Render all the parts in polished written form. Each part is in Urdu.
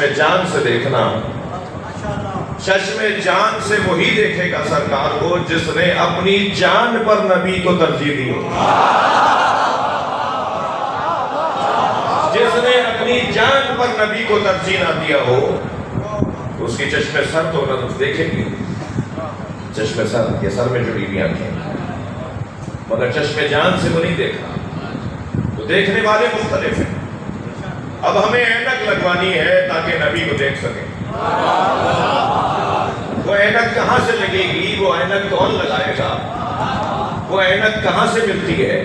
چشم جان سے دیکھنا، چشم جان سے وہی دیکھے گا سرکار کو جس نے اپنی جان پر نبی کو ترجیح دی، جس نے اپنی جان پر نبی کو ترجیح نہ دیا ہو تو اس کی چشم سر تو نہ دیکھیں گے، چشم سر یہ سر میں جڑی ہوئی آنکھیں، مگر چشم جان سے وہ نہیں دیکھا، تو دیکھنے والے مختلف ہیں۔ اب ہمیں اینک لگوانی ہے تاکہ نبی کو دیکھ سکیں۔ وہ اینک کہاں سے لگے گی؟ وہ اینک کون لگائے گا؟ وہ اینک کہاں سے ملتی ہے؟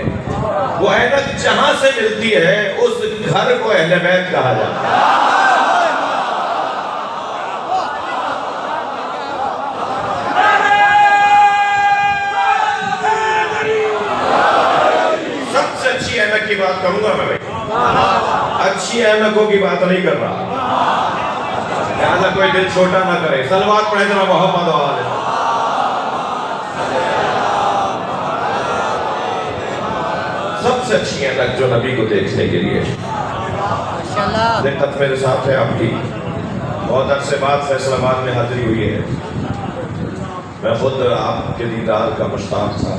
وہ اینک جہاں سے ملتی ہے اس گھر کو اہل بیت کہا جاتا ہے۔ سب سے اچھی اینک کی بات کروں گا میں بھائی، اچھی اینکوں کی بات نہیں کر رہا، لہذا کوئی دل چھوٹا نہ کرے۔ صلوات پڑھے ذرا محمد و آلہ۔ سب سے اچھی اینک جو نبی کو دیکھنے کے لیے دقت میرے ساتھ ہے آپ کی، بہت عرصے بعد فیصل آباد میں حاضری ہوئی ہے، میں خود آپ کے دیدار کا مشتاق تھا۔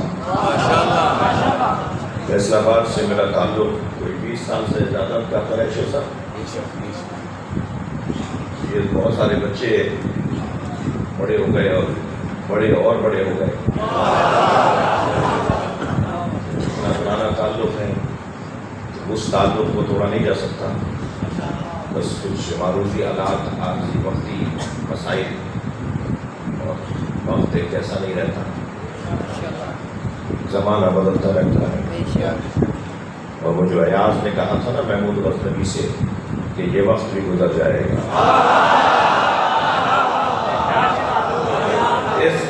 فیصل آباد سے میرا تعلق کوئی 20 سال سے زیادہ کا ہے صاحب۔ یہ بہت سارے بچے بڑے ہو گئے اور بڑے ہو گئے، اتنا پرانا تعلق ہے، اس تعلق کو توڑا نہیں جا سکتا، بس کچھ معروفی حالات، عارضی وقتی مسائل، اور وقت ایک جیسا نہیں رہتا، زمانہ بدلتا رہتا ہے۔ اور وہ جو ایاز نے کہا تھا نا محمود غزنوی سے کہ یہ وقت بھی گزر جائے گا،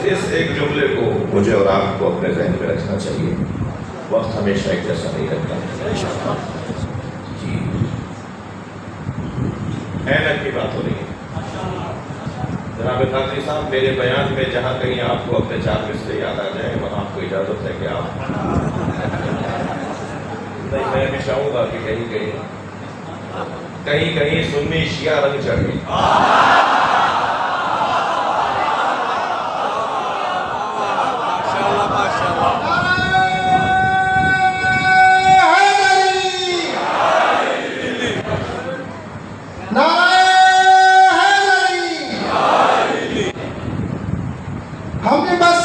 اس ایک جملے کو مجھے اور آپ کو اپنے ذہن میں رکھنا چاہیے، وقت ہمیشہ ایک جیسا نہیں رہتا۔ جی اینک کی بات ہو رہی ہے جناب قادری صاحب، میرے بیان میں جہاں کہیں آپ کو اپنے 4 مصرے یاد آ جائیں وہاں آپ کو اجازت ہے کہ آپ نہیں، میں بھی چاہوں گا کہ کہیں سنی شیعہ رنگ چڑھ گئی۔ ہم نے بس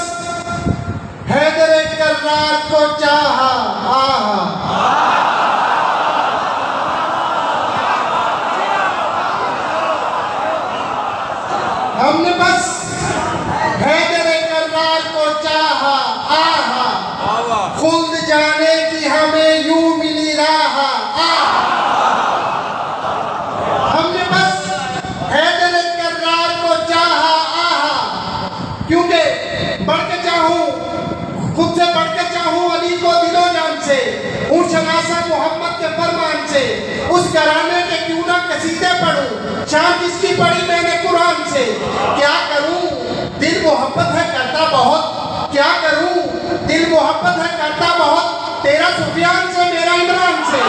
حیدر کرار کو چاہا، ہم نے بس حیدر کرار کو چاہا، خلد جانے کی ہمیں یوں ملی راہ، ہم نے بس حیدر کرار کو چاہا، کیونکہ بڑھ کے چاہوں، خود سے بڑھ کے چاہوں علی کو دل و جان سے، ہوں شناسا محمد کے فرمان سے، اس گھرانے کے کیوں نہ قصیدے پڑھوں، شان جس کی پڑھی میں نے قرآن سے، کیا کروں دل محبت ہے کرتا بہت، کیا کروں دل محبت ہے کرتا بہت، تیرا سفیان سے میرا عمران سے۔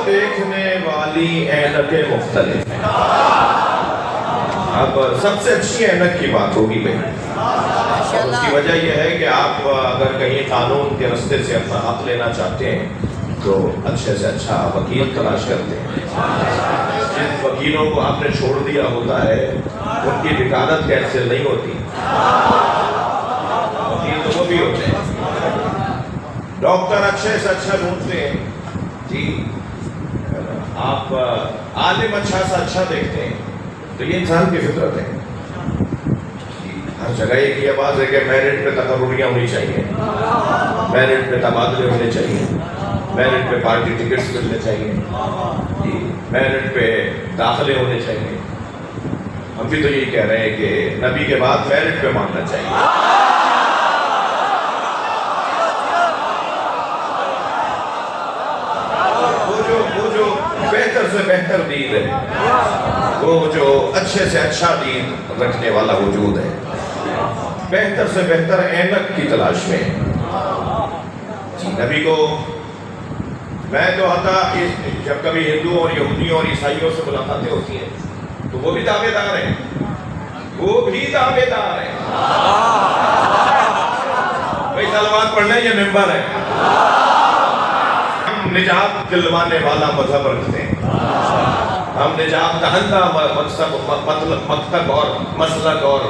دیکھنے والی اینکیں مختلف ہیں۔ اب سب سے اچھی اینک کی بات ہوگی بھائی، اس کی وجہ یہ ہے کہ آپ اگر کہیں قانون کے رستے سے اپنا حق لینا چاہتے ہیں تو اچھے سے اچھا وکیل تلاش کرتے ہیں۔ جن وکیلوں کو آپ نے چھوڑ دیا ہوتا ہے ان کی وکالت کیسے نہیں ہوتی، وکیل تو وہ بھی ہوتے ہیں، ڈاکٹر اچھے سے اچھا ڈھونڈتے ہیں، جی آپ عالم اچھا سا اچھا دیکھتے ہیں، تو یہ انسان کی فطرت ہے۔ ہر جگہ ایک ہی آواز ہے کہ میرٹ پہ تقرریاں ہونی چاہیے، میرٹ پہ تبادلے ہونے چاہیے، میرٹ پہ پارٹی ٹکٹس ملنے چاہیے، میرٹ پہ داخلے ہونے چاہیے۔ ہم بھی تو یہی کہہ رہے ہیں کہ نبی کے بعد میرٹ پہ ماننا چاہیے۔ بہتر سے بہتر دین ہے، وہ جو اچھے سے اچھا دین رکھنے والا وجود ہے، بہتر سے بہتر اینک کی تلاش میں جی نبی کو میں تو جب کبھی ہندوؤں اور یہودیوں اور عیسائیوں سے ملاقاتیں ہوتی ہیں تو وہ بھی دعوے دار ہیں، وہ بھی دعوے دار ہیں بھائی سلوات پڑھ لیں یہ ممبر ہے، ہم نجات دلوانے والا مذہب رکھتے ہیں، ہم نجات دہندہ مکتب اور مسلک اور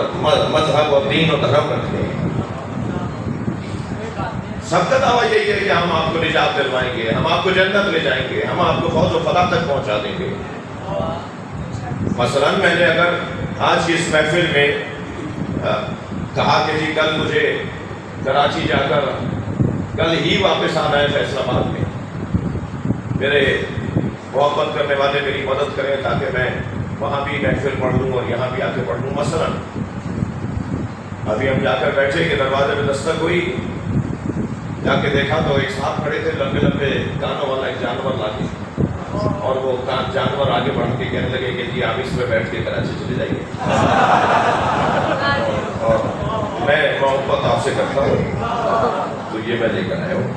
مذہب اور دین و دھرم رکھتے ہیں۔ سب کا دعویٰ یہی ہے کہ ہم آپ کو نجات دلوائیں گے، ہم آپ کو جنت لے جائیں گے، ہم آپ کو فوز و فلاح تک پہنچا دیں گے۔ مثلاً میں نے اگر آج کی اس محفل میں کہا کہ جی کل مجھے کراچی جا کر کل ہی واپس آنا ہے فیصل آباد میں، میرے محبت کرنے والے میری مدد کریں تاکہ میں وہاں بھی محفل پڑھ لوں اور یہاں بھی آ کے پڑھ لوں۔ مثلاً ابھی ہم جا کر بیٹھے کہ دروازے میں دستک ہوئی، جا کے دیکھا تو ایک صاحب کھڑے تھے لمبے لمبے کانوں والا ایک جانور لا کے، اور وہ جانور آگے بڑھ کے کہنے لگے کہ جی آپ اس پہ بیٹھ کے کراچی چلے جائیے، اور میں محبت آپ سے کرتا ہوں تو یہ میں لے کر آیا ہوں۔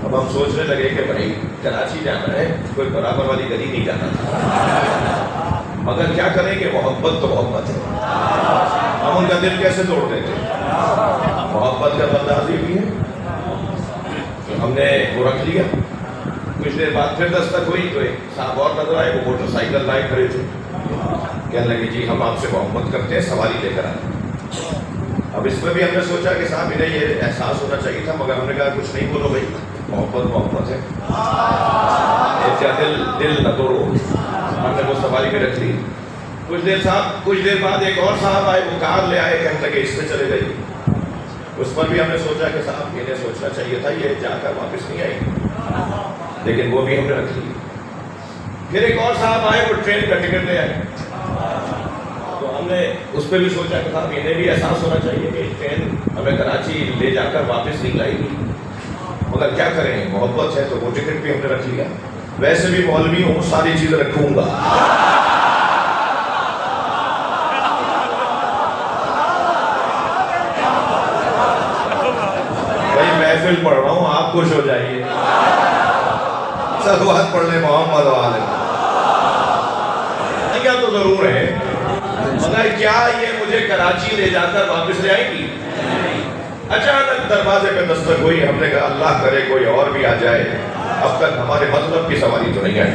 اب ہم سوچنے لگے کہ بھائی کراچی جانا ہے، کوئی برابر والی گلی نہیں جانا تھا، مگر کیا کریں کہ محبت تو محبت ہے، ہم ان کا دل کیسے توڑ دیتے، محبت کا بندازی بھی ہے، تو ہم نے وہ رکھ لیا۔ کچھ دیر بعد پھر دستک ہوئی تو ایک صاحب اور نظر آئے، وہ موٹر سائیکل لائے کھڑے تھے، کہنے لگے جی ہم آپ سے محبت کرتے ہیں، سواری لے کر آئے۔ اب اس میں بھی ہم نے سوچا کہ صاحب انہیں یہ احساس ہونا چاہیے تھا، مگر ہم نے کہا کچھ نہیں بولو بھائی، محبت محبت ہے، دل نہ توڑو، ہم نے وہ سواری میں رکھ لی۔ کچھ دیر بعد ایک اور صاحب آئے، وہ کار لے آئے، کہنے لگے اس سے چلے گئے۔ اس پر بھی ہم نے سوچا کہ صاحب انہیں سوچنا چاہیے تھا، یہ جا کر واپس نہیں آئی، لیکن وہ بھی ہم نے رکھ لی۔ پھر ایک اور صاحب آئے، وہ ٹرین کا ٹکٹ لے آئے، تو ہم نے اس پہ بھی سوچا کہ صاحب انہیں بھی احساس ہونا چاہیے کہ ٹرین ہمیں کراچی لے جا کر واپس نہیں لائے گی، مگر کیا کریں محبت ہے تو وہ ٹکٹ بھی ہم نے رکھ لیا۔ ویسے بھی مولوی ہوں، ساری چیزیں رکھوں گا، بھائی محفل پڑھ رہا ہوں، آپ خوش ہو جائیے، صلوات پڑھ لیں محمد والے، کیا تو ضرور ہے، مگر کیا یہ مجھے کراچی لے جا کر واپس لے آئیں گی؟ اچانک دروازے پہ دستک ہوئی، ہم نے کہا اللہ کرے کوئی اور بھی آ جائے، اب تک ہمارے مطلب کی سواری تو نہیں آئی،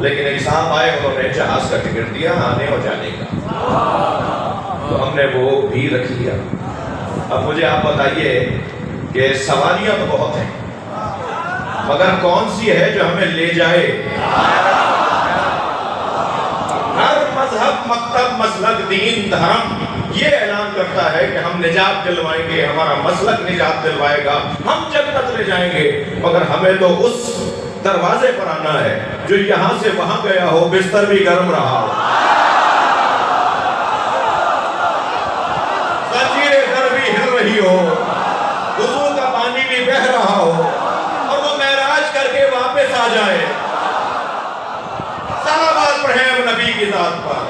لیکن ایک صاحب آئے، انہوں نے جہاز کا ٹکٹ دیا آنے اور جانے کا، تو ہم نے وہ بھی رکھ لیا۔ اب مجھے آپ بتائیے کہ سواریاں تو بہت ہیں، مگر کون سی ہے جو ہمیں لے جائے؟ ہر مذہب، مکتب، مسلک، دین، دھرم یہ اعلان کرتا ہے کہ ہم نجات دلوائیں گے، ہمارا مسلک نجات دلوائے گا، ہم جنت لے جائیں گے، مگر ہمیں تو اس دروازے پر آنا ہے جو یہاں سے وہاں گیا ہو، بستر بھی گرم رہا ہو، زنجیریں در بھی ہل رہی ہو، وضو کا پانی بھی بہہ رہا ہو، اور وہ معراج کر کے واپس آ جائے۔ صلوات پڑھیں اب نبی کی ذات پر،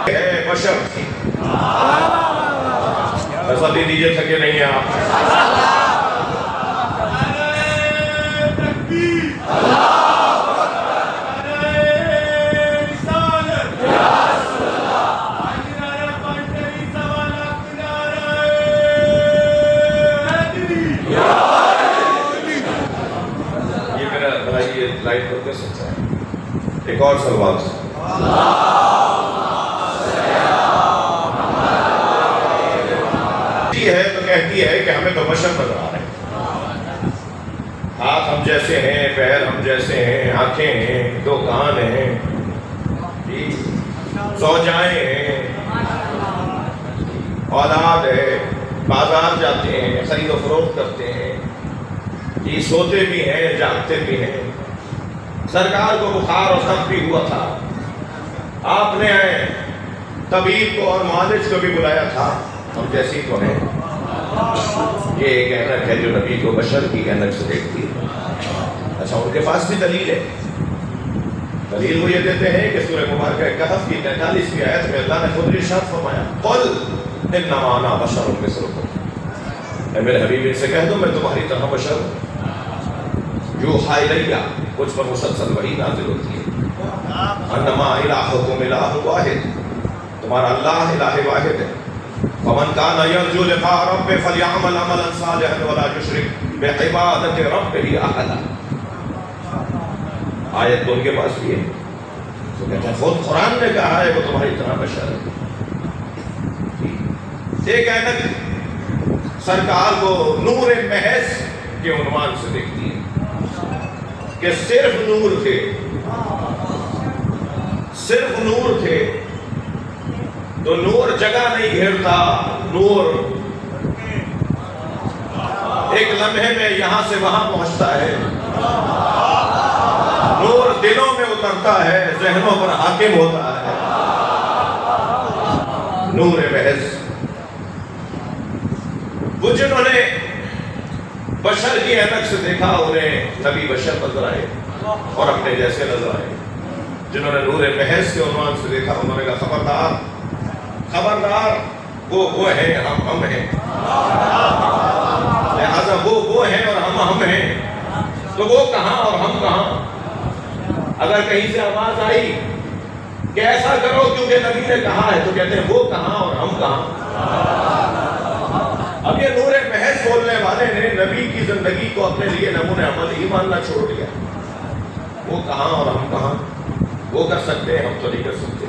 ہے بشر، تسلی دیجئے تھکے نہیں ہیں آپ۔ یہ میرا بھائی لائٹ پر کیسے سچا ہے؟ ایک اور سلوات ہے تو کہتی ہے کہ ہمیں تو بشر نظر آ رہے ہیں، ہاتھ ہم جیسے ہیں، پیر ہم جیسے ہیں، آنکھیں ہیں، دو کان ہیں، زوجائیں ہیں، اولاد ہے، بازار جاتے ہیں، خرید و فروخت کرتے ہیں، جی سوتے بھی ہیں، جاگتے بھی ہیں۔ سرکار کو بخار اور کف بھی ہوا تھا، آپ نے طبیب کو اور معالج کو بھی بلایا تھا، ہم جیسی تو ہیں۔ یہ ایک اینک ہے جو نبی کو بشر کی اینک سے دیکھتی ہے۔ اچھا ان کے پاس بھی دلیل ہے. دلیل وہ یہ دیتے ہیں کہ سورہ مبارکہ کہف کی 43ویں آیت میں اللہ نے خود ارشاد فرمایا قل انما انا بشر مثلکم، اے میرے حبیب ان سے کہہ دو میں تمہاری طرح بشر ہوں. یوحی الیہ، مجھ پر مسلسل وحی نازل ہوتی ہے. انما الہکم الہ واحد، تمہارا اللہ الہ واحد ہے. فمن کان یرجو لقاء ربہ فلیعمل عملا صالحا ولا یشرک بعبادۃ ربہ احدا. آیت تو ان کے پاس بھی ہے، تو کہتے ہیں خود قرآن نے کہا ہے وہ تمہاری طرح بشر ہے. ایک اینک سرکار کو نور محض کے عنوان سے دیکھتی ہے کہ صرف نور تھے، صرف نور تھے. تو نور جگہ نہیں گھیرتا، نور ایک لمحے میں یہاں سے وہاں پہنچتا ہے. نور دلوں میں اترتا ہے، ذہنوں پر حاکم ہوتا ہے. نور محض. وہ جنہوں نے بشر کی عینک سے دیکھا انہیں نبی بشر نظر آئے اور اپنے جیسے نظر آئے. جنہوں نے نور محض کے عنوان سے دیکھا انہوں نے کہا خبردار خبردار، وہ ہیں ہم ہیں، لہذا وہ ہیں اور ہم ہیں. تو وہ کہاں اور ہم کہاں؟ اگر کہیں سے آواز آئی کہ ایسا کرو کیونکہ نبی نے کہا ہے، تو کہتے ہیں وہ کہاں اور ہم کہاں. اب یہ نور محض بولنے والے نے نبی کی زندگی کو اپنے لیے نمونہ عمل ہی ماننا چھوڑ دیا. وہ کہاں اور ہم کہاں؟ وہ کر سکتے ہیں، ہم تو نہیں کر سکتے.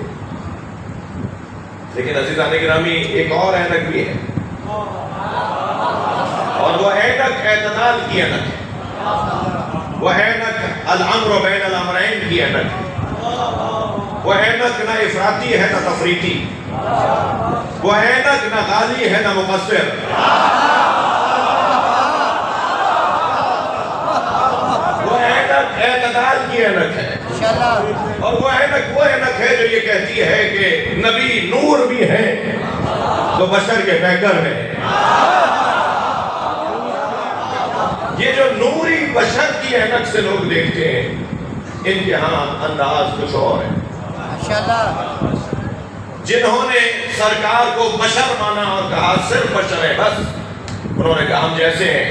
لیکن عزیزان گرامی ایک اور اینک بھی ہے، اور وہ اینک اعتدال کی اینک ہے. وہ اینک الامر بین الامرین کی اینک ہے. وہ اینک نہ افراطی ہے نہ تفریطی. وہ اینک نہ غالی ہے نہ مقصر. وہ اینک اعتدال کی اینک ہے. اور وہ اینک ہے جو یہ کہتی ہے کہ نبی نور بھی ہے تو بشر کے پیکر ہے. یہ جو نوری بشر کی اینک سے لوگ دیکھتے ہیں ان کے ہاں انداز کچھ اور ہے. جنہوں نے سرکار کو بشر مانا اور کہا صرف بشر ہے بس، انہوں نے کہا ہم جیسے ہیں،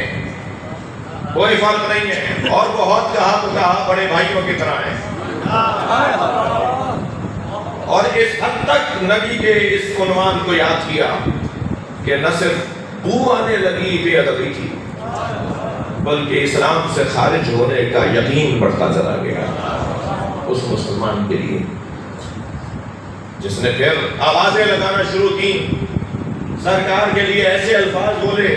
کوئی فرق نہیں ہے. اور بہت کہا تو کہا بڑے بھائیوں کی طرح ہیں. اور اس حد تک نبی کے اس عنوان کو یاد کیا کہ نہ صرف بو آنے لگی بے ادبی کی، بلکہ اسلام سے خارج ہونے کا یقین بڑھتا چلا گیا اس مسلمان کے لیے، جس نے پھر آوازیں لگانا شروع کی، سرکار کے لیے ایسے الفاظ بولے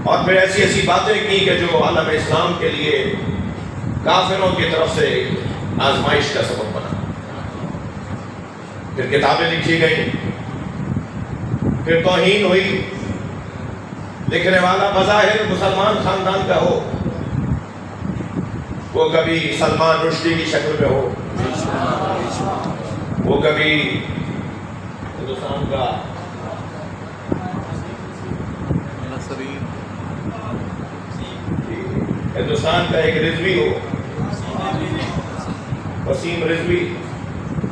اور پھر ایسی ایسی باتیں کی کہ جو عالم اسلام کے لیے کافروں کی طرف سے آزمائش کا سبب بنا. پھر کتابیں لکھی گئیں، پھر توہین ہوئی. لکھنے والا بظاہر مسلمان خاندان کا ہو، وہ کبھی سلمان رشدی کی شکل میں ہو، وہ کبھی ہندوستان کا ایک رضوی ہو، وسیم رضوی.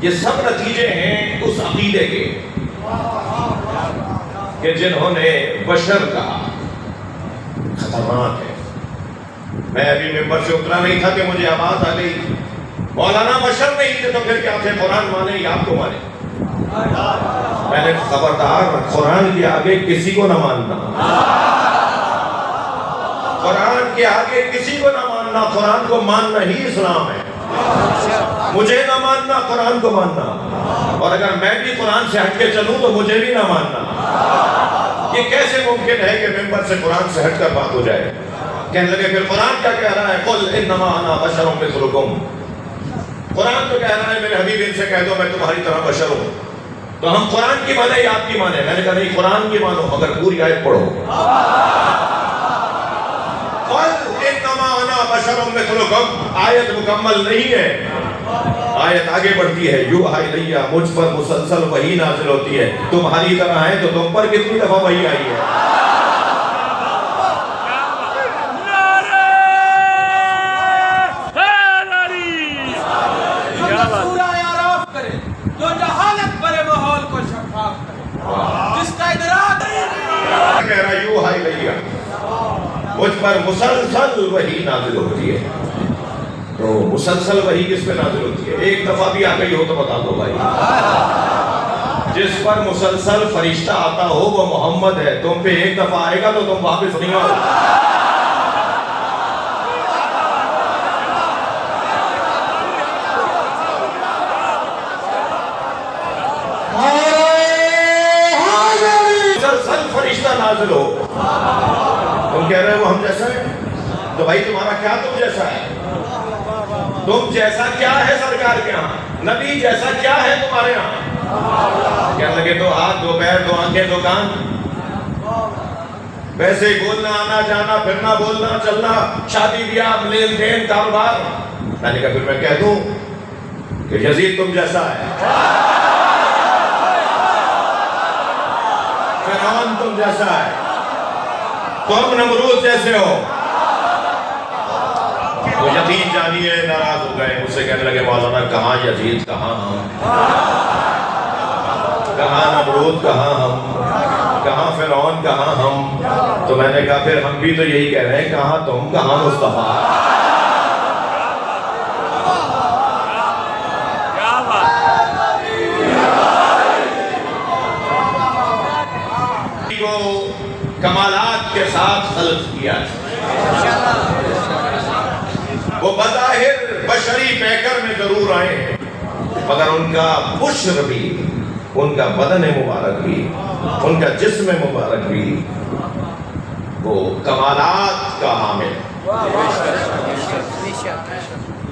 یہ سب نتیجے ہیں اس عقیدے کے کہ جنہوں نے بشر کہا خطرناک ہے. میں ابھی ممبر سے اترا نہیں تھا کہ مجھے آواز آ گئی مولانا بشر نہیں تھے تو پھر کیا تھے، قرآن مانے یا آپ کو مانے. میں نے خبردار قرآن کے آگے کسی کو نہ ماننا، قرآن کے آگے کسی کو نہ ماننا. قرآن کو ماننا ہی اسلام ہے. مجھے نہ ماننا، قرآن کو ماننا. اور اگر میں بھی قرآن سے ہٹ کے چلوں تو مجھے بھی نہ ماننا. یہ کیسے ممکن ہے کہ ممبر سے قرآن سے ہٹ کر بات ہو جائے؟ کہنے لگے پھر قرآن کیا کہہ رہا ہے؟ قل انما انا بشر مثلکم. قرآن تو کہہ رہا ہے میرے حبیب ان سے کہہ دو میں تمہاری طرح بشر ہوں. تو ہم قرآن کی مانیں یا آپ کی مانیں؟ میں نے کہا نہیں، قرآن کی مانو مگر پوری آیت پڑھو. قل انما انا بشر مثلکم آیت مکمل نہیں ہے. آیت آگے بڑھتی ہے، یوحی الیہ، مجھ پر مسلسل وحی نازل ہوتی ہے. تمہاری طرح ہے تو تم پر کتنی دفعہ وحی آئی ہے؟ پر مسلسل وحی نازل ہوتی ہے. تو مسلسل وحی کس پہ نازل ہوتی ہے؟ ایک دفعہ بھی آ گئی ہو تو بتا دو بھائی. جس پر مسلسل فرشتہ آتا ہو وہ محمد ہے. تم پہ ایک دفعہ آئے گا تو تم واپس نہیں آؤ. مسلسل فرشتہ نازل ہو. تم کہہ رہے ہو ہم جیسا ہے تو بھائی تمہارا کیا تم جیسا ہے؟ تم جیسا کیا ہے سرکار کے ہاں؟ نبی جیسا کیا ہے تمہارے ہاں؟ کہنے لگے تو ہاتھ دو پیر دو آنکھیں دو کان، ویسے ہی بولنا آنا جانا پھرنا بولنا چلنا شادی بیاہ لین دین کاروبار. میں نے کہا پھر میں کہہ دوں کہ یزید تم جیسا ہے، فرعون تم جیسا ہے، تم نمرود جیسے ہو. تو یزید جانیے ناراض ہو گئے، مجھ سے کہنے لگے مولانا کہاں یزید کہاں ہم، کہاں نمرود کہاں ہم، کہاں فرعون کہاں ہم. تو میں نے کہا پھر ہم بھی تو یہی کہہ رہے ہیں کہاں تم کہاں مصطفیٰ. کو کمالات کے ساتھ خلق کیا. وہ بظاہر بشری پیکر میں ضرور آئے ہیں مگر ان کا بشر بھی، ان کا بدن مبارک بھی، ان کا جسم مبارک بھی وہ کمالات کا حامل.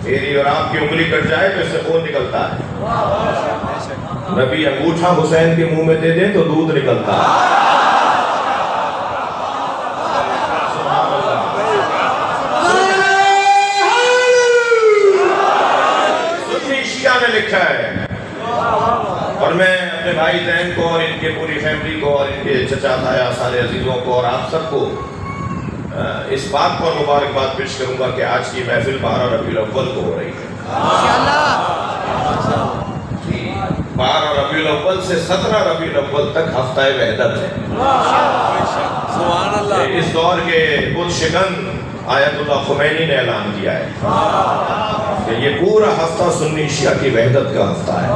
میری اور آپ کی انگلی کٹ جائے تو اس سے خون نکلتا ہے. نبی انگوٹھا حسین کے منہ میں دے دیں تو دودھ نکلتا ہے. لکھا ہے. اور میں اپنے بھائی زین کو اور ان کے پوری فیملی کو اور ان کے چچا تایا سارے عزیزوں کو اور آپ سب کو اس بات پر مبارکباد پیش کروں گا کہ آج کی محفل 12 ربیع الاول کو ہو رہی ہے. 12 ربیع الاول سے 17 ربیع الاول تک ہفتہ وحدت ہے. اس دور کے بت شکن آیت اللہ خمینی نے اعلان کیا ہے کہ یہ پورا ہفتہ سنی شیعہ کی وحدت کا ہفتہ ہے.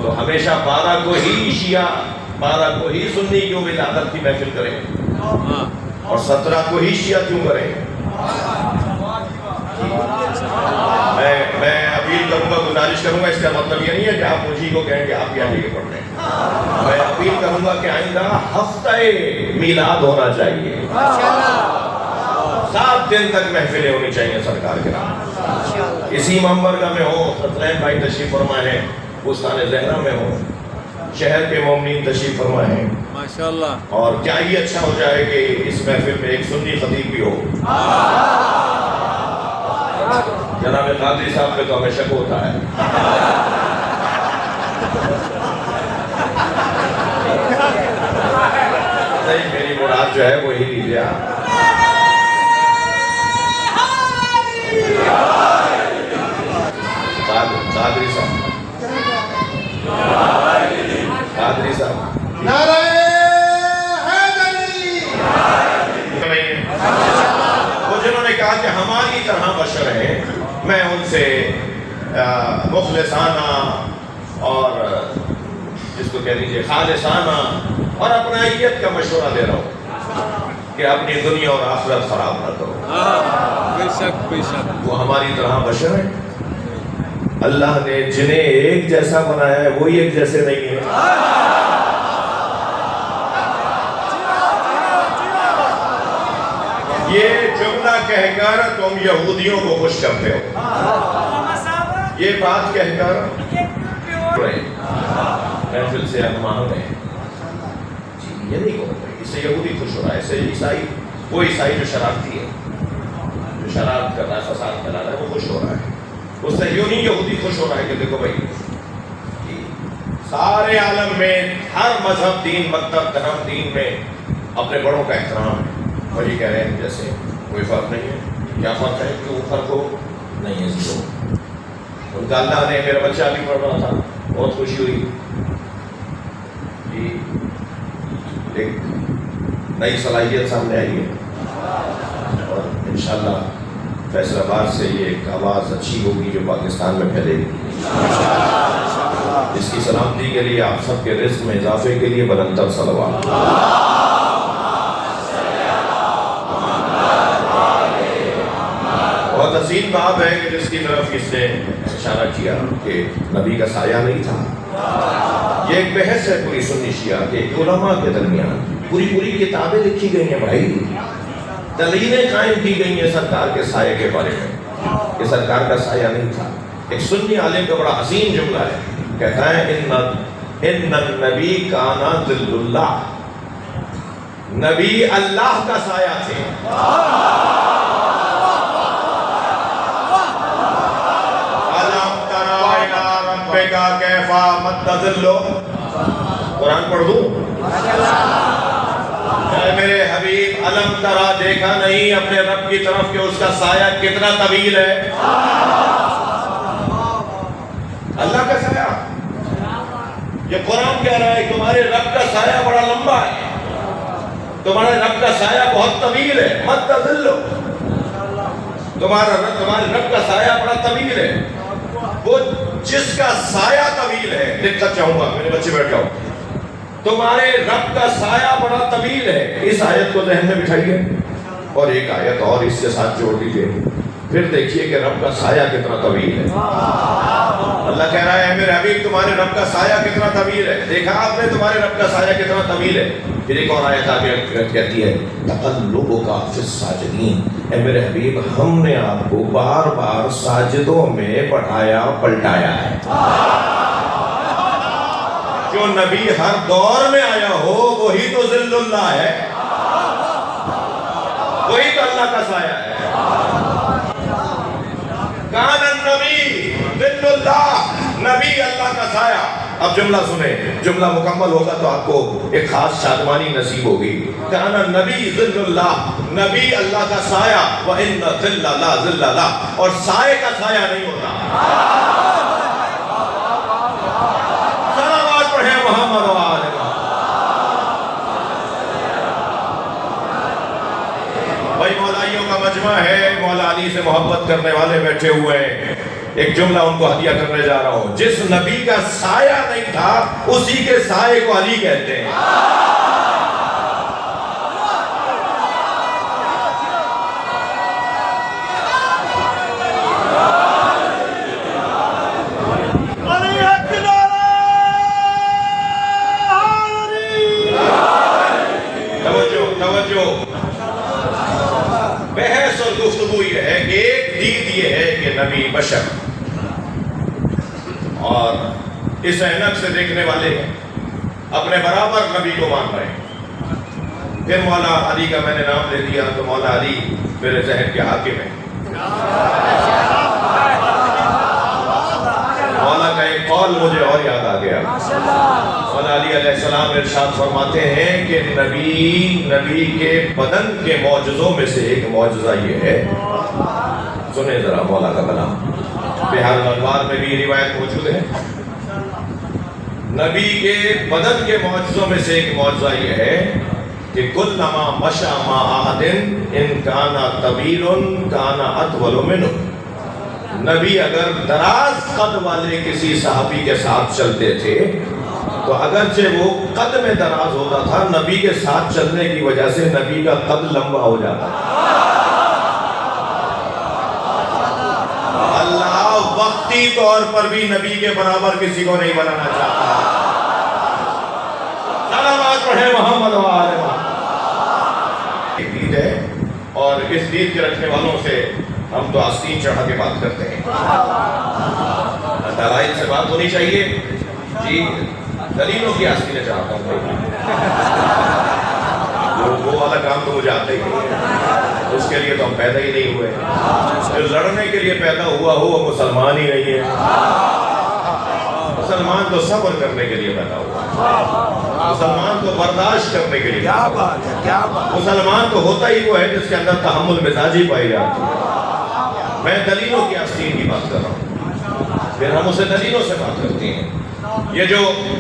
تو ہمیشہ 12 کو ہی شیعہ 12 کو ہی سنی کیوں ولادت کی محفل کریں اور 17 کو ہی شیعہ کیوں کریں؟ میں اپیل کروں گا، گزارش کروں گا، اس کا مطلب یہ نہیں ہے کہ آپ مجھے کو کہیں کہ آپ یہاں یہ پڑھ لیں. میں اپیل کروں گا کہ آئندہ ہفتہ میلاد ہونا چاہیے. 7 دن تک محفلیں ہونی چاہیے سرکار کے نام. اسی منبرگاہ میں ہو، ستلین بھائی تشریف فرما ہے، بستان زہرا میں ہو، شہر کے مومنین تشریف فرما ہے ماشاءاللہ. اور کیا ہی اچھا ہو جائے کہ اس محفل میں ایک سنی خطیب بھی ہو. جناب قادری صاحب پہ تو ہمیں شک ہوتا ہے. نہیں، میری مراد جو ہے وہی لیجیے آپ. قادری صاحب، قادری صاحب، نعرہ حیدری. وہ جنہوں نے کہا کہ ہماری طرح بشر ہیں، میں ان سے مخلصانہ اور جس کو کہہ لیجیے خالصانہ اور اپنائیت کا مشورہ دے رہا ہوں کہ اپنی دنیا اور آخرت خراب نہ کرو. بے شک بے شک. وہ ہماری طرح بشر ہیں. اللہ نے جنہیں ایک جیسا بنایا ہے وہی ایک جیسے نہیں ہیں. یہ جملہ کہہ کر تم یہودیوں کو خوش کرتے ہو. یہ بات کہہ کر محفل سے احتمام ہے یہ نہیں کہو گے اس سے یہودی خوش ہو رہا ہے، اس سے عیسائی، وہ عیسائی جو شرارتی ہے، جو شرارت کر رہا ہے، فساد پھیلا رہا ہے، وہ خوش ہو رہا ہے. اس سے یوں نہیں یہودی خوش ہو رہا ہے کہ دیکھو بھائی سارے عالم میں ہر مذہب دین مکتب دھرم دین میں اپنے بڑوں کا احترام ہے. اور یہ کہہ رہے ہیں جیسے کوئی فرق نہیں ہے. کیا فرق ہے کہ وہ فرق ہو نہیں ہے. تو ان کا اللہ نے، میرا بچہ بھی پڑھ رہا تھا، بہت خوشی ہوئی. ایک نئی صلاحیت سامنے آئی ہے. انشاءاللہ فیصل آباد سے یہ ایک آواز اچھی ہوگی جو پاکستان میں پھیلے گی. اس کی سلامتی کے لیے آپ سب کے رزق میں اضافے کے لیے بلندتر صلوات. بہت حسین باب ہے کہ جس کی طرف اس نے اشارہ کیا کہ نبی کا سایہ نہیں تھا. یہ ایک بحث ہے پوری سنی شیعہ کے علماء کے درمیان. پوری کتابیں لکھی گئی ہیں بھائی، دلیلیں قائم کی گئی ہیں سرکار کے سائے کے بارے میں کہ سرکار کا سایہ نہیں تھا. ایک سنی عالم کا بڑا حسین جملہ ہے، کہتا ہے ان النبی کانا ظل اللہ، نبی اللہ کا سایہ تھے. الم تر الی ربک کیف مد ظل. قرآن پڑھ دوں؟ اے میرے حبیب، علم ترا دیکھا نہیں اپنے رب کی طرف کہ اس کا سایہ کتنا طویل ہے؟ اللہ کا سایہ. یہ قرآن کہہ رہا ہے تمہارے رب کا سایہ بڑا لمبا ہے، تمہارے رب کا سایہ بہت طویل ہے. مت تظلو، تمہارے رب کا سایہ بڑا طویل ہے. وہ جس کا سایہ طویل ہے، دقت چاہوں گا میرے بچے بیٹھ جاؤ، تمہارے رب کا سایہ بڑا طویل ہے. اس آیت کو ذہن میں بٹھائیے اور ایک آیت اور اس کے ساتھ جوڑ دیجیے، پھر دیکھیے کہ رب کا سایہ کتنا طویل ہے. اللہ کہہ رہا ہے اے میرے حبیب تمہارے رب کا سایہ کتنا طویل ہے. دیکھا آپ نے تمہارے رب کا سایہ کتنا طویل ہے. پھر ایک اور آیت آگے کہتی ہے تقلبک فی الساجدین. اے میرے حبیب ہم نے آپ کو بار بار ساجدوں میں بڑھایا پلٹایا ہے. جو نبی ہر دور میں آیا ہو وہی تو ظل اللہ ہے، وہی تو اللہ کا سایہ ہے. کان النبی ظل اللہ، نبی اللہ کا سایہ. اب جملہ سنیں، جملہ مکمل ہوگا تو آپ کو ایک خاص شادمانی نصیب ہوگی. کان النبی ظل اللہ، نبی اللہ کا سایہ. وَإِنَّ ظِلَّ لَا ظِلَّ لَا، اور سائے کا سایہ نہیں ہوتا. صلوات پڑھیں محمد و آل محمد. بھائی مولائیوں کا مجمع ہے، مولا علی سے محبت کرنے والے بیٹھے ہوئے ہیں. ایک جملہ ان کو ہدیہ کرنے جا رہا ہوں. جس نبی کا سایہ نہیں تھا اسی کے سائے کو علی کہتے ہیں. بحث اور گفتگو یہ ہے کہ ایک دید یہ ہے کہ نبی بشر، اور اس عینک سے دیکھنے والے اپنے برابر نبی کو مان رہے ہیں. پھر مولا علی کا میں نے نام لے دیا تو مولا علی میرے ذہن کے حاکم ہیں. مولا کا ایک قول مجھے اور یاد آ گیا. مولا علی علیہ السلام ارشاد فرماتے ہیں کہ نبی کے بدن کے معجزوں میں سے ایک معجزہ یہ ہے. سنیں ذرا مولا کا کلام، بہار الانوار میں بھی روایت موجود ہے. نبی کے بدن کے معجزوں میں سے ایک معجزہ یہ ہے کہ کلما مشى مع احد ان کان طویل کان اطول منه. نبی اگر دراز قد والے کسی صحابی کے ساتھ چلتے تھے تو اگرچہ وہ قد میں دراز ہوتا تھا، نبی کے ساتھ چلنے کی وجہ سے نبی کا قد لمبا ہو جاتا. اللہ وقتی طور پر بھی نبی کے برابر کسی کو نہیں بنانا چاہتا. صلوات پڑھیں محمد و آل محمد. ایک دید ہے اور اس دید کے رکھنے والوں سے ہم تو آستین چڑھا کے بات کرتے ہیں. دلائل سے بات ہونی چاہیے. جی دلیلوں کی آستینیں چڑھاتا ہوں. وہ والا کام تو مجھے آتا ہی نہیں ہے، اس کے لیے تو ہم پیدا ہی نہیں ہوئے. جو لڑنے کے لیے پیدا ہوا ہو وہ مسلمان ہی نہیں ہے. مسلمان تو صبر کرنے کے لیے پیدا ہوا، مسلمان تو برداشت کرنے کے لیے. مسلمان تو ہوتا ہی وہ ہے جس کے اندر تحمل مزاجی پائی جاتی ہے. میں دلیلوں کی آستین کی بات کر رہا ہوں، پھر ہم اسے دلیلوں سے بات کرتے ہیں. یہ جو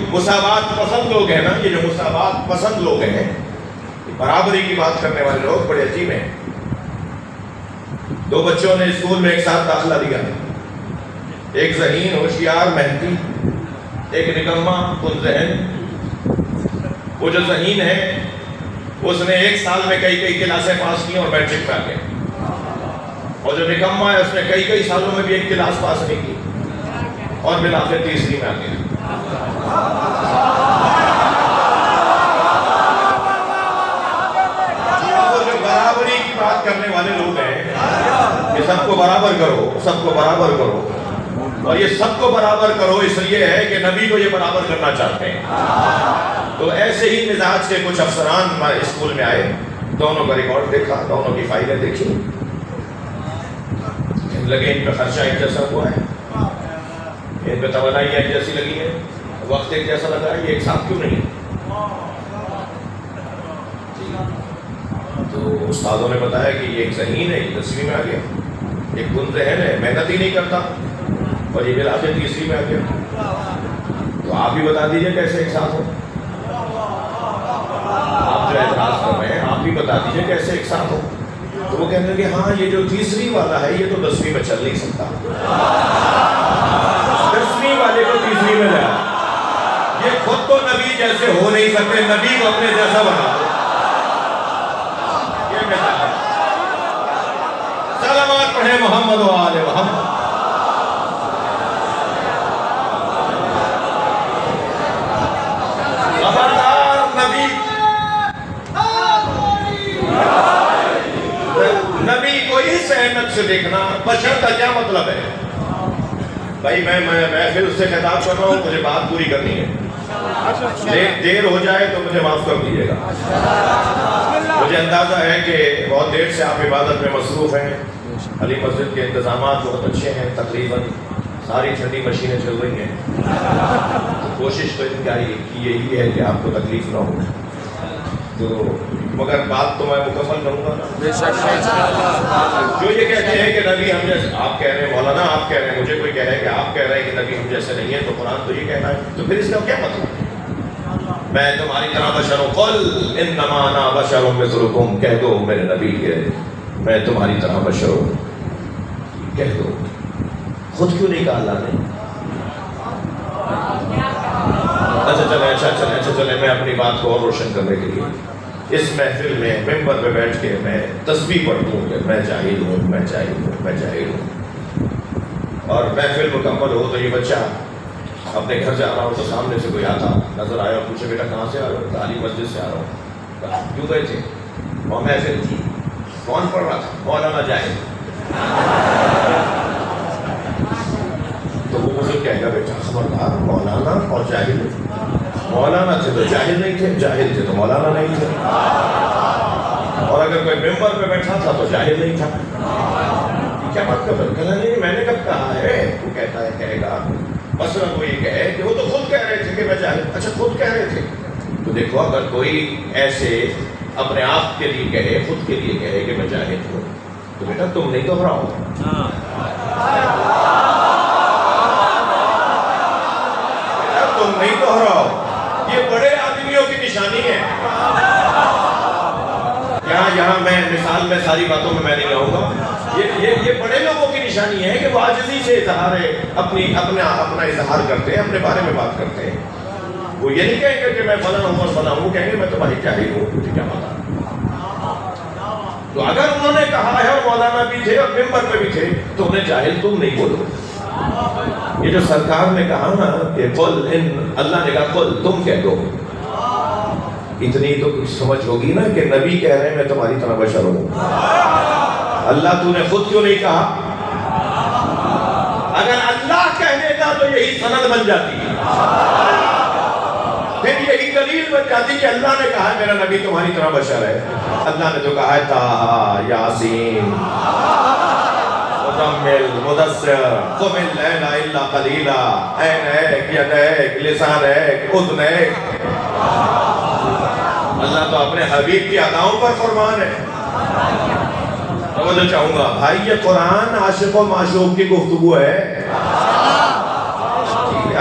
مساوات پسند لوگ ہیں نا، یہ جو مساوات پسند لوگ ہیں، برابری کی بات کرنے والے لوگ بڑے عجیب ہیں. دو بچوں نے اسکول میں ایک ساتھ داخلہ دیا، ایک ذہین ہوشیار محنتی، ایک نکما کن ذہن۔ وہ جو ذہین ہے اس نے ایک سال میں کئی کلاسیں پاس کی اور میٹرک میں آ گیا، اور جو نکما ہے اس نے کئی سالوں میں بھی ایک کلاس پاس نہیں کی اور بالآخر تیسری میں آ گیا۔ وہ جو برابری کی بات کرنے والے لوگ ہیں کہ سب کو برابر کرو، سب کو برابر کرو، اور یہ سب کو برابر کرو اس لیے ہے کہ نبی کو یہ برابر کرنا چاہتے ہیں۔ تو ایسے ہی مزاج کے کچھ افسران ہمارے اسکول میں آئے، دونوں کا ریکارڈ دیکھا، دونوں کی فائلیں دیکھی، لگے ان پہ خرچہ ایک جیسا ہوا ہے، ان پہ توانائی ایک جیسی لگی ہے، وقت ایک جیسا لگا ہے، یہ ایک ساتھ کیوں نہیں ہے؟ تو استادوں نے بتایا کہ یہ ایک ذہین ہے، یہ 10ویں میں آ گیا، ایک کن ذہن ہے، محنت ہی نہیں کرتا، اور یہ بالآخر تیسری میں آ گیا۔ تو آپ بھی بتا دیجئے کیسے ایک ساتھ ہو، آپ جو اعتراض کر رہے ہیں آپ بھی بتا دیجئے کیسے ایک ساتھ ہو۔ تو وہ کہنے لگے ہاں یہ جو تیسری والا ہے یہ تو 10ویں میں چل نہیں سکتا، 10ویں والے کو تیسری میں لیا، یہ خود تو نبی جیسے ہو نہیں سکتے، نبی کو اپنے جیسا بنا دو۔ یہ کہتا ہے سلامات پڑھیں محمد و آل محمد۔ نبی کو اس احمد سے دیکھنا، بشر کا کیا مطلب ہے؟ بھائی میں پھر اس سے خطاب کر رہا ہوں، مجھے بات پوری کرنی ہے، دیر ہو جائے تو مجھے معاف کر دیجیے گا۔ مجھے اندازہ ہے کہ بہت دیر سے آپ عبادت میں مصروف ہیں، علی مسجد کے انتظامات بہت اچھے ہیں، تقریباً ساری ٹھنڈی مشینیں چل رہی ہیں، کوشش تو ان کی یہی ہے کہ آپ کو تکلیف نہ ہو، تو مگر بات تو میں مکمل کروں گا نا۔ جو یہ کہتے ہیں کہ نبی ہم جیسے، آپ کہہ رہے ہیں مولانا، آپ کہہ رہے ہیں، مجھے کوئی کہہ رہا ہے کہ آپ کہہ رہے ہیں کہ نبی ہم جیسے نہیں ہے، تو قرآن تو یہ کہنا ہے، تو پھر اس کا کیا مطلب ہے؟ میں تمہاری طرح بشر ہوں، قل انما انا بشر مثلکم، کہہ دو میرے نبی کے میں تمہاری طرح بشر ہوں، کہہ دو۔ خود کیوں نہیں کہا اللہ نے؟ اچھا چلیں میں اپنی بات کو اور روشن کرنے کے لیے اس محفل میں ممبر پہ بیٹھ کے میں تسبیح پڑھتا ہوں کہ میں جاہل ہوں، میں جاہل ہوں، میں جاہل ہوں، اور محفل مکمل ہو تو یہ بچہ اپنے گھر جا رہا ہوں تو سامنے سے کوئی آتا نظر آیا اور پوچھے بیٹا کہاں سے آ رہا ہوں؟ علی مسجد سے آ رہا ہوں۔ کیوں گئے تھے؟ وہاں محفل تھی۔ کون پڑھ رہا تھا؟ مولانا جاہل۔ تو وہ مجھے کہے گا بیٹا خبردار، مولانا اور جاہل، مولانا تھے تو جاہل نہیں تھے، جاہل تھے تو مولانا نہیں تھے، اور اگر کوئی ممبر پہ بیٹھا تھا تو جاہل نہیں تھا۔ کیا بات کر رہے؟ کہنا نہیں میں نے کب کہا ہے، وہ کہتا ہے کہے گا مثلا وہ یہ کہے کہ وہ تو خود کہہ رہے تھے کہ میں جاہل، اچھا خود کہہ رہے تھے، تو دیکھو اگر کوئی ایسے اپنے آپ کے لیے کہے، خود کے لیے کہے کہ میں جاہل ہوں، تو بیٹا تم نہیں دہراؤ، تم نہیں دہراؤ، یہ بڑے آدمیوں کی نشانی ہے۔ یہاں میں مثال میں ساری باتوں میں نہیں آؤں گا، یہ بڑے لوگوں کی نشانی ہے کہ وہ عاجزی سے اظہار اپنا اظہار کرتے ہیں، اپنے بارے میں بات کرتے ہیں۔ وہ یہ نہیں کہیں گے کہ میں فلاں ہوں اور فلاں ہوں، کہیں گے میں تو بھائی جاہل ہوں، مجھے کیا پتا۔ تو اگر انہوں نے کہا ہے اور مولانا بھی تھے اور ممبر پہ بھی تھے تو انہیں جاہل تم نہیں بولو۔ یہ جو سرکار نے کہا نا کہ قل ان، اللہ نے کہا قل تم کہہ دو، اتنی تو کچھ سمجھ ہوگی نا کہ نبی کہہ رہے ہیں میں تمہاری طرح بشر ہوں۔ اللہ تو نے خود کیوں نہیں کہا؟ اگر اللہ کہہ دیتا تو یہی سند بن جاتی، پھر یہی دلیل بن جاتی کہ اللہ نے کہا ہے میرا نبی تمہاری طرح بشر ہے۔ اللہ نے تو کہا ہے طٰہٰ یاسین مزمل مدثر قم اللیل الا قلیلا عینیک یدیک لسانیک اذنیک۔ اللہ تو اپنے حبیب کی اداؤں پر فرمان ہے۔ توجہ چاہوں گا بھائی، یہ قرآن عاشق و معشوق کی گفتگو ہے۔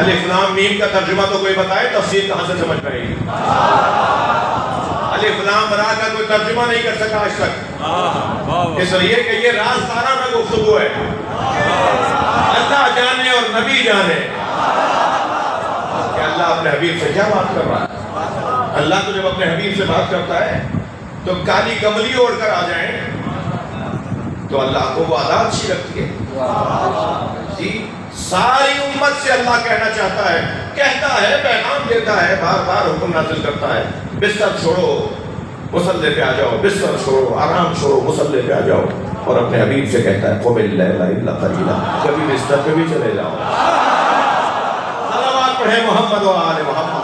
الف لام میم کا ترجمہ تو کوئی بتائے، تفسیر کہاں سے سمجھ پائے گی؟ الف لام را کا کوئی ترجمہ نہیں کر سکا آج تک، واہ اس لیے کہ یہ رازدارانہ گفتگو ہے، اللہ جانے اور نبی جانے کہ اللہ اپنے حبیب سے کیا بات کر رہا ہے۔ اللہ تو جب اپنے حبیب سے بات کرتا ہے تو کالی کملی اوڑھ کر آ جائیں تو اللہ کو وہ ادا اچھی لگتی ہے جی۔ ساری امت سے اللہ کہنا چاہتا ہے، کہتا ہے، پیغام دیتا ہے، بار بار حکم نازل کرتا ہے، بستر چھوڑو مصلے پہ آ جاؤ، بستر چھوڑو آرام چھوڑو مصلے پہ آ جاؤ، اور اپنے حبیب سے کہتا ہے قم اللیل الا قلیلا، کبھی بستر پہ بھی چلے جاؤ۔ صلوات پڑھیں محمد و آل محمد۔